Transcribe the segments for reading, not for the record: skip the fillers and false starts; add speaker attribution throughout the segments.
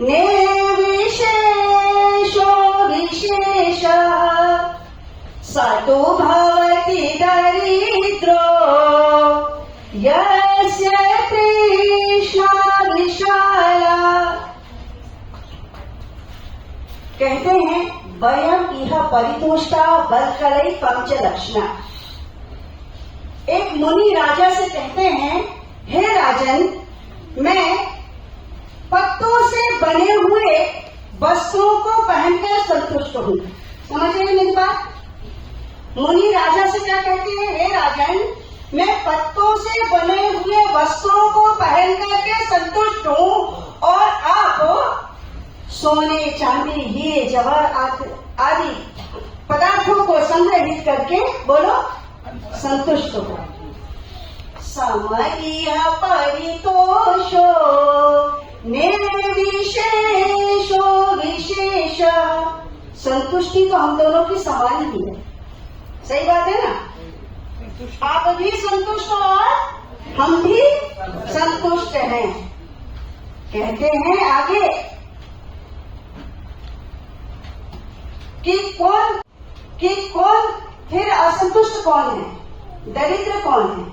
Speaker 1: निर्विशेषो विशेषः स तु भवति दरिद्रो यस्य तृष्णा विशाला। कहते हैं वयम इह परितुष्टा बलकलै पंच लक्षणा। एक मुनि राजा से कहते हैं, हे राजन, मैं पत्तों से बने हुए वस्त्रों को पहनकर संतुष्ट हूँ। समझ रहे हैं मेरी बात? मुनि राजा से क्या कहते हैं, हे राजन, मैं पत्तों से बने हुए वस्त्रों को पहन करके संतुष्ट हूँ और आप सोने, चांदी, हीरे, जवाहर आदि पदार्थों को संग्रहित करके बोलो संतुष्ट हो। समयः परितोषो निर्विशेषो विशेष। संतुष्टि तो हम दोनों की समान ही है। सही बात है ना? आप भी संतुष्ट हो और हम भी संतुष्ट हैं। कहते हैं आगे कि कौन फिर असंतुष्ट कौन है, दरिद्र कौन है?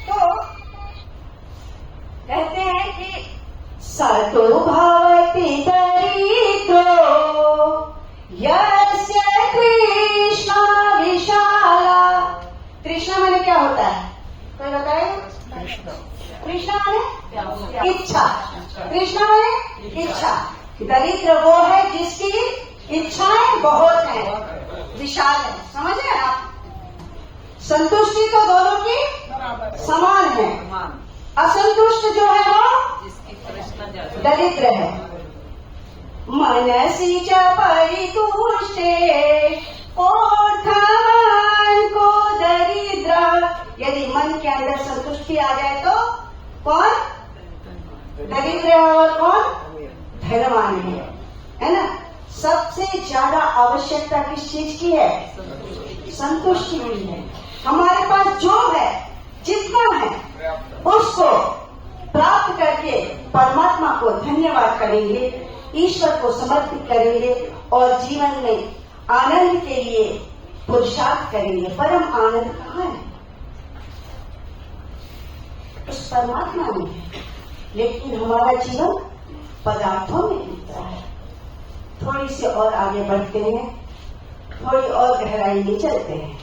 Speaker 1: तो कहते हैं कि सतो भवति दरिद्रो यस्य तृष्णा विशाला। तृष्णा माने क्या होता है, कोई बताए? तृष्णा माने इच्छा। तृष्णा माने इच्छा। दरिद्र वो है जिसकी इच्छाएं बहुत हैं, विशाल है। समझे आप? संतुष्टि तो दोनों की समान है। असंतुष्ट जो है वो दरिद्र है। मनसि च परितुष्टे कोऽर्थवान् को दरिद्र। यदि मन के अंदर संतुष्टि आ जाए तो कौन दरिद्र है और कौन धनवान है ना? सबसे ज्यादा आवश्यकता किस चीज की है? संतुष्टि की है। हमारे पास जो है, जितना है, उसको प्राप्त करके परमात्मा को धन्यवाद करेंगे, ईश्वर को समर्पित करेंगे और जीवन में आनंद के लिए पुरुषार्थ करेंगे। परम आनंद कहाँ है? उस परमात्मा में है। लेकिन हमारा जीवन पदार्थों में बीतता है। थोड़ी सी और आगे बढ़ते हैं, थोड़ी और गहराई में चलते हैं।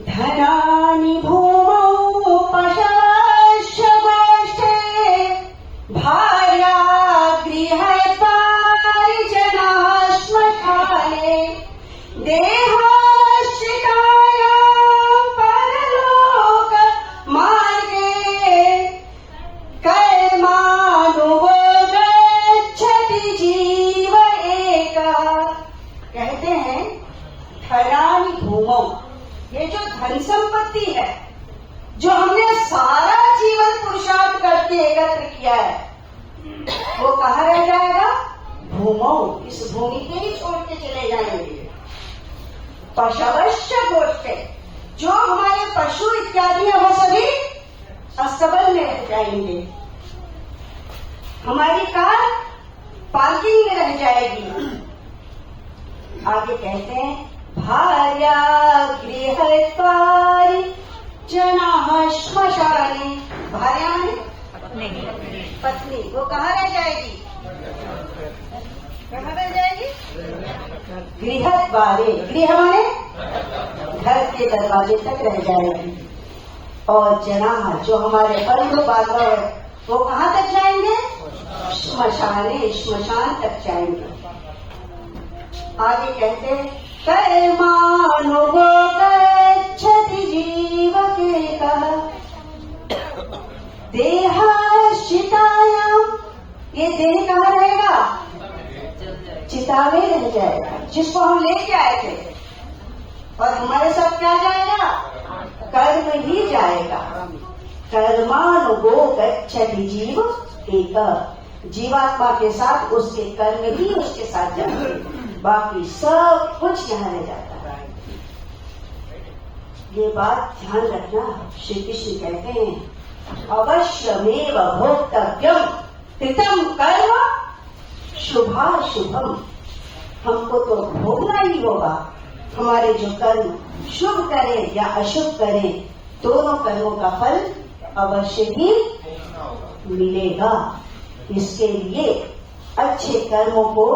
Speaker 1: धनानि भूमौ पशश्च गोष्ठे भार्या गृहत्वानि जनाः श्मशाने देहाश्रितायां परलोक मार्गे कर्मानुगो गच्छति जीव एकः। कहते हैं धनानि भूमौ, ये जो धन संपत्ति है, जो हमने सारा जीवन पुरुषार्थ करके एकत्र किया है, वो कहाँ रह जाएगा? भूमौ, इस भूमि के ही छोड़ के चले जाएंगे। पशवश्च गोष्ठे, जो हमारे पशु इत्यादि है वो सभी अस्तबल में रह जाएंगे। हमारी कार पार्किंग में रह जाएगी। आगे कहते हैं भार्या गृहत्वानि जनाः श्मशाने। भार्या है पत्नी, वो कहाँ रह जाएगी? कहाँ रह जाएगी? गृहद्वारे, गृह माने घर के दरवाजे तक रह जाएगी। और जनाः, जो हमारे बंधु बांधव है, वो कहाँ तक जाएंगे? श्मशाने, श्मशान तक जाएंगे। आगे कहते हैं कर्मानुगो गच्छति जीवकेकः देहाश्रितायां। ये देह कहाँ रहेगा? चिता में रह जाएगा, जिसको हम लेके आए थे। और हमारे साथ क्या जाएगा? कर्म ही जाएगा। कर्मानुगो गच्छति जीव एकः। जीवात्मा के साथ उसके कर्म ही उसके साथ जाएंगे, बाकी सब कुछ यहाँ रह जाता है। ये बात ध्यान रखना। श्री कृष्ण कहते हैं अवश्यमेव भोक्तव्यम कृतम कर्म शुभाशुभम। हमको तो भोगना ही होगा। हमारे जो कर्म शुभ करें या अशुभ करें, दोनों कर्मों का फल अवश्य ही मिलेगा। इसके लिए अच्छे कर्मों को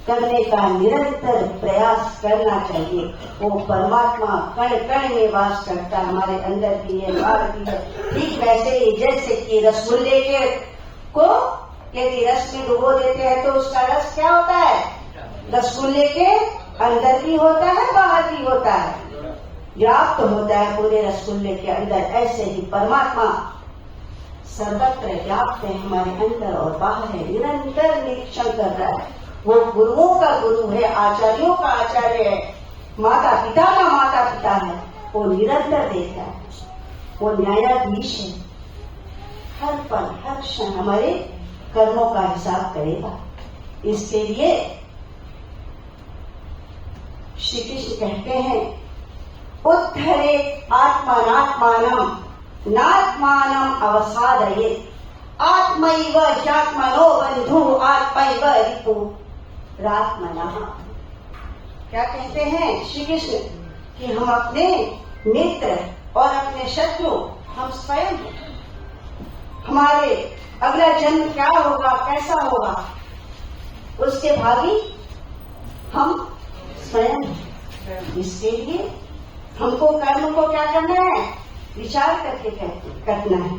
Speaker 1: करने का निरंतर प्रयास करना चाहिए। वो परमात्मा कण कण में वास करता, हमारे अंदर भी है, बाहर भी है। ठीक वैसे ही जैसे कि रसगुल्ले के को यदि रस में डुबो देते हैं तो उसका रस क्या होता है? रसगुल्ले के अंदर भी होता है, बाहर भी होता है, व्याप्त होता है पूरे रसगुल्ले के अंदर। ऐसे ही परमात्मा सर्वत्र व्याप्त है, हमारे अंदर और बाहर है, निरंतर निरीक्षण कर रहा है। वो गुरुओं का गुरु है, आचार्यों का आचार्य है, माता पिता का माता पिता है। वो निरंतर देख रहा है, वो न्यायाधीश है। हर पल हर क्षण हमारे कर्मों का हिसाब करेगा। इसके लिए श्री कृष्ण कहते हैं, उद्धरे आत्मनात्मानम नात्मानम अवसादये आत्मैव ह्यात्मनो बंधु आत्मैव रिपु रात्मनः। क्या कहते हैं श्री कृष्ण कि हम अपने मित्र और अपने शत्रु हम स्वयं हैं। हमारे अगला जन्म क्या होगा, कैसा होगा, उसके भागी हम स्वयं हैं। इसके लिए हमको कर्म को क्या करना है? विचार करके करना है।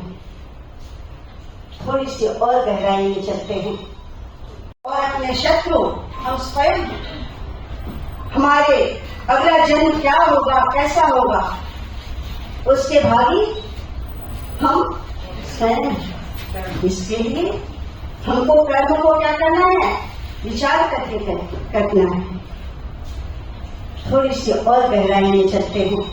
Speaker 1: थोड़ी सी और गहराई में चलते हैं। और अपने शत्रु हम स्वयं हैं। हमारे अगला जन्म क्या होगा, कैसा होगा, उसके भागी हम स्वयं हैं। इसके लिए हमको कर्म को क्या करना है? विचार करके करना है। थोड़ी सी और गहराई में चलते हैं।